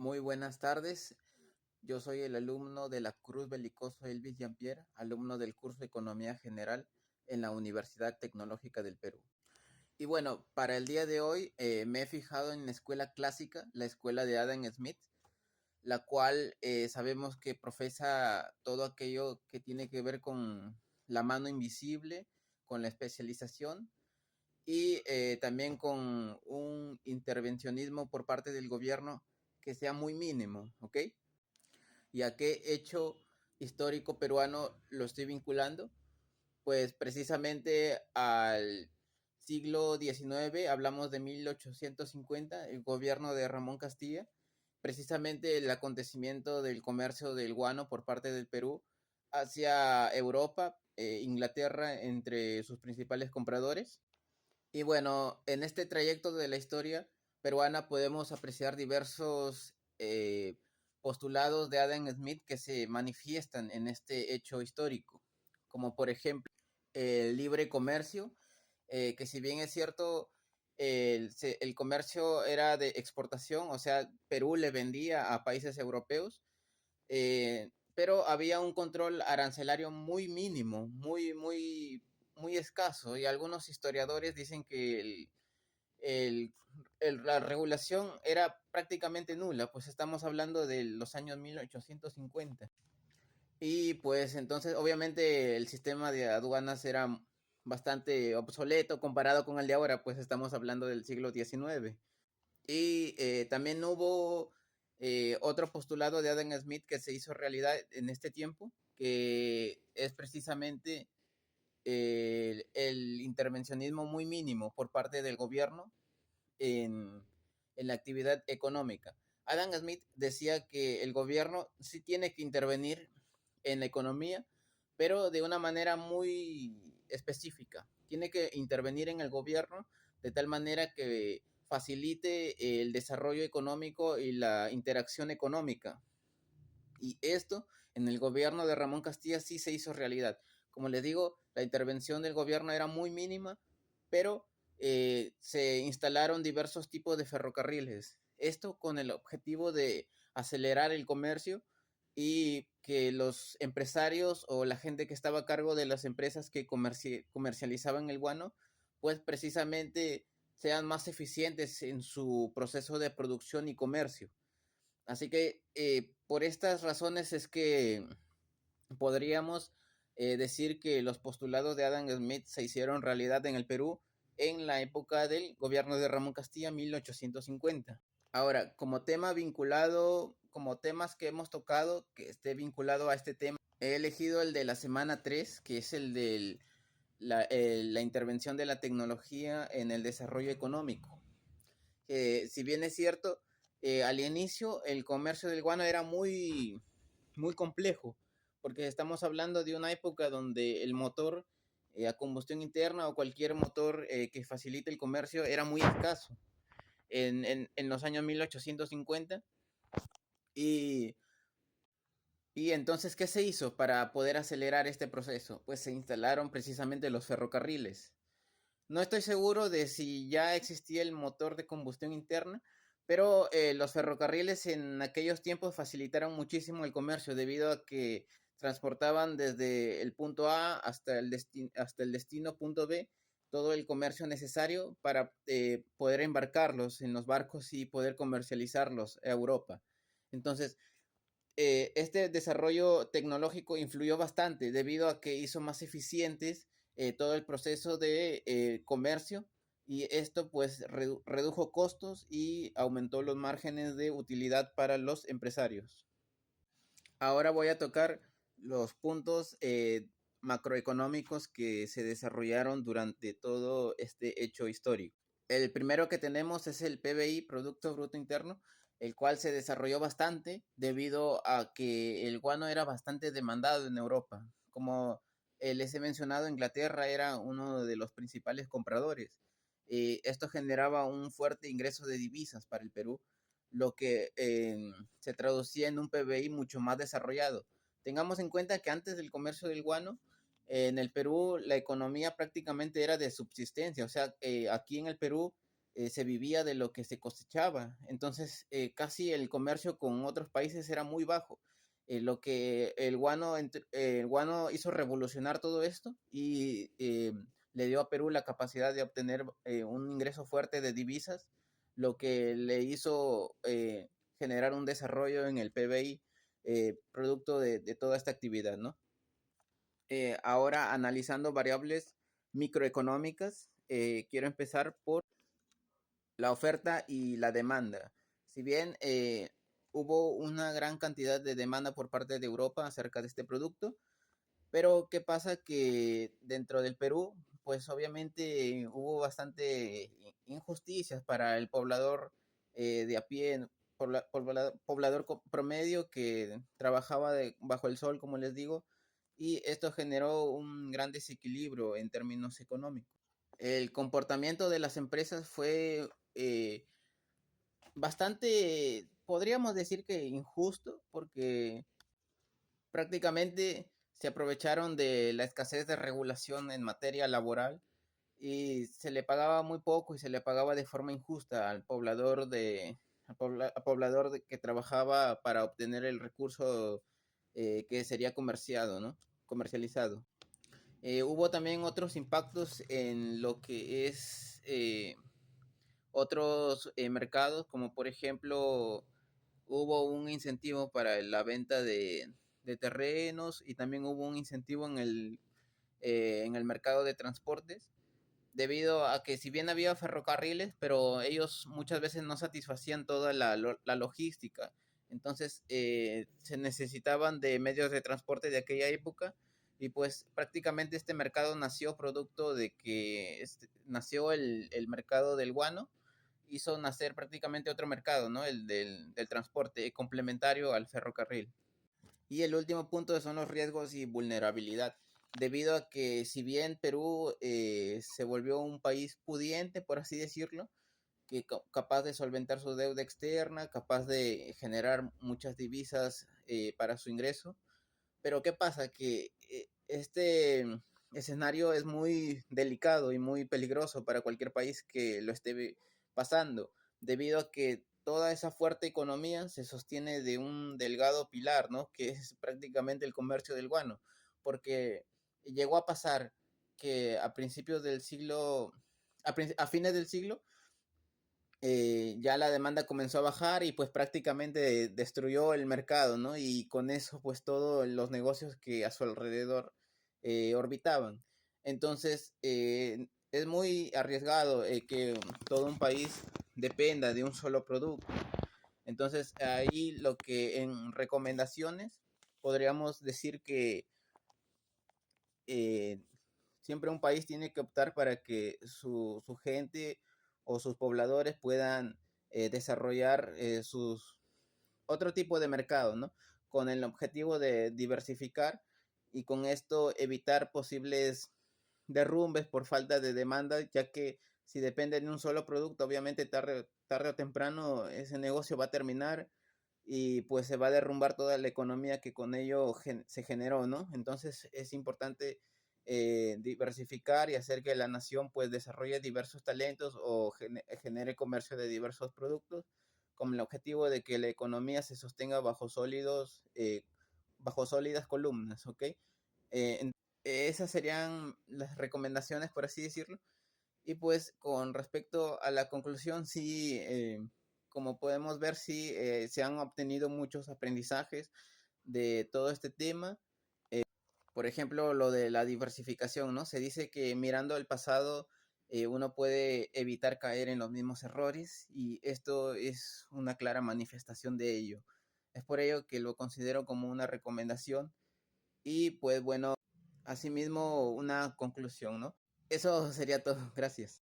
Muy buenas tardes. Yo soy el alumno de la Cruz Belicoso Elvis Jean-Pierre, alumno del curso de Economía General en la Universidad Tecnológica del Perú. Y bueno, para el día de hoy me he fijado en la escuela clásica, la escuela de Adam Smith, la cual sabemos que profesa todo aquello que tiene que ver con la mano invisible, con la especialización y también con un intervencionismo por parte del gobierno que sea muy mínimo, ¿ok? ¿Y a qué hecho histórico peruano lo estoy vinculando? Pues precisamente al siglo XIX, hablamos de 1850, el gobierno de Ramón Castilla, precisamente el acontecimiento del comercio del guano por parte del Perú hacia Europa, Inglaterra entre sus principales compradores. Y bueno, en este trayecto de la historia peruana podemos apreciar diversos postulados de Adam Smith que se manifiestan en este hecho histórico, como por ejemplo el libre comercio, que si bien es cierto, el comercio era de exportación, o sea, Perú le vendía a países europeos, pero había un control arancelario muy mínimo, muy escaso, y algunos historiadores dicen que el, la regulación era prácticamente nula, pues estamos hablando de los años 1850. Y pues entonces obviamente el sistema de aduanas era bastante obsoleto comparado con el de ahora, pues estamos hablando del siglo XIX. Y también hubo otro postulado de Adam Smith que se hizo realidad en este tiempo, que es precisamente el intervencionismo muy mínimo por parte del gobierno en la actividad económica. Adam Smith decía que el gobierno sí tiene que intervenir en la economía, pero de una manera muy específica. Tiene que intervenir en el gobierno de tal manera que facilite el desarrollo económico y la interacción económica. Y esto en el gobierno de Ramón Castilla sí se hizo realidad. Como les digo, la intervención del gobierno era muy mínima, pero se instalaron diversos tipos de ferrocarriles. Esto con el objetivo de acelerar el comercio y que los empresarios o la gente que estaba a cargo de las empresas que comercializaban el guano, pues precisamente sean más eficientes en su proceso de producción y comercio. Así que por estas razones es que podríamos decir que los postulados de Adam Smith se hicieron realidad en el Perú en la época del gobierno de Ramón Castilla, 1850. Ahora, como tema vinculado, como temas que hemos tocado, que esté vinculado a este tema, he elegido el de la semana 3, que es el de la intervención de la tecnología en el desarrollo económico. Si bien es cierto, al inicio el comercio del guano era muy complejo, porque estamos hablando de una época donde el motor a combustión interna o cualquier motor que facilite el comercio era muy escaso en los años 1850. Y, y entonces, ¿qué se hizo para poder acelerar este proceso? Pues se instalaron precisamente los ferrocarriles. No estoy seguro de si ya existía el motor de combustión interna, pero los ferrocarriles en aquellos tiempos facilitaron muchísimo el comercio debido a que transportaban desde el punto A hasta el destino punto B todo el comercio necesario para poder embarcarlos en los barcos y poder comercializarlos a Europa. Entonces, este desarrollo tecnológico influyó bastante debido a que hizo más eficientes todo el proceso de comercio y esto pues redujo costos y aumentó los márgenes de utilidad para los empresarios. Ahora voy a tocar los puntos macroeconómicos que se desarrollaron durante todo este hecho histórico. El primero que tenemos es el PBI, Producto Bruto Interno, el cual se desarrolló bastante debido a que el guano era bastante demandado en Europa. Como les he mencionado, Inglaterra era uno de los principales compradores. Esto generaba un fuerte ingreso de divisas para el Perú, lo que se traducía en un PBI mucho más desarrollado. Tengamos en cuenta que antes del comercio del guano, en el Perú la economía prácticamente era de subsistencia, o sea, aquí en el Perú se vivía de lo que se cosechaba. Entonces, casi el comercio con otros países era muy bajo. Lo que el guano hizo revolucionar todo esto y le dio a Perú la capacidad de obtener un ingreso fuerte de divisas, lo que le hizo generar un desarrollo en el PBI producto de toda esta actividad, ¿no? Ahora, analizando variables microeconómicas, quiero empezar por la oferta y la demanda. Si bien hubo una gran cantidad de demanda por parte de Europa acerca de este producto, pero ¿qué pasa? Que dentro del Perú, pues obviamente hubo bastante injusticias para el poblador de a pie, poblador promedio que trabajaba bajo el sol, como les digo, y esto generó un gran desequilibrio en términos económicos. El comportamiento de las empresas fue bastante, podríamos decir que injusto, porque prácticamente se aprovecharon de la escasez de regulación en materia laboral y se le pagaba muy poco y se le pagaba de forma injusta al poblador que trabajaba para obtener el recurso que sería comercializado. Hubo también otros impactos en lo que es otros mercados, como por ejemplo hubo un incentivo para la venta de terrenos y también hubo un incentivo en el mercado de transportes, debido a que si bien había ferrocarriles, pero ellos muchas veces no satisfacían toda la logística. Entonces se necesitaban de medios de transporte de aquella época y pues prácticamente este mercado nació producto de que nació el mercado del guano, hizo nacer prácticamente otro mercado, ¿no? El del transporte complementario al ferrocarril. Y el último punto son los riesgos y vulnerabilidad, debido a que si bien Perú se volvió un país pudiente, por así decirlo, que capaz de solventar su deuda externa, capaz de generar muchas divisas para su ingreso, pero ¿qué pasa? Que este escenario es muy delicado y muy peligroso para cualquier país que lo esté pasando, debido a que toda esa fuerte economía se sostiene de un delgado pilar, ¿no? Que es prácticamente el comercio del guano, porque llegó a pasar que a principios del siglo, a fines del siglo, ya la demanda comenzó a bajar y pues prácticamente destruyó el mercado, ¿no? Y con eso pues todos los negocios que a su alrededor orbitaban. Entonces es muy arriesgado que todo un país dependa de un solo producto. Entonces ahí lo que en recomendaciones podríamos decir que eh, siempre un país tiene que optar para que su gente o sus pobladores puedan desarrollar sus otro tipo de mercado, ¿no? Con el objetivo de diversificar y con esto evitar posibles derrumbes por falta de demanda, ya que si depende de un solo producto, obviamente tarde o temprano ese negocio va a terminar y pues se va a derrumbar toda la economía que con ello se generó, ¿no? Entonces es importante diversificar y hacer que la nación pues desarrolle diversos talentos o genere comercio de diversos productos con el objetivo de que la economía se sostenga bajo sólidas columnas, ¿ok? Esas serían las recomendaciones, por así decirlo. Y pues con respecto a la conclusión, sí, como podemos ver, sí, se han obtenido muchos aprendizajes de todo este tema. Por ejemplo, lo de la diversificación, ¿no? Se dice que mirando el pasado uno puede evitar caer en los mismos errores y esto es una clara manifestación de ello. Es por ello que lo considero como una recomendación y pues bueno, asimismo una conclusión, ¿no? Eso sería todo. Gracias.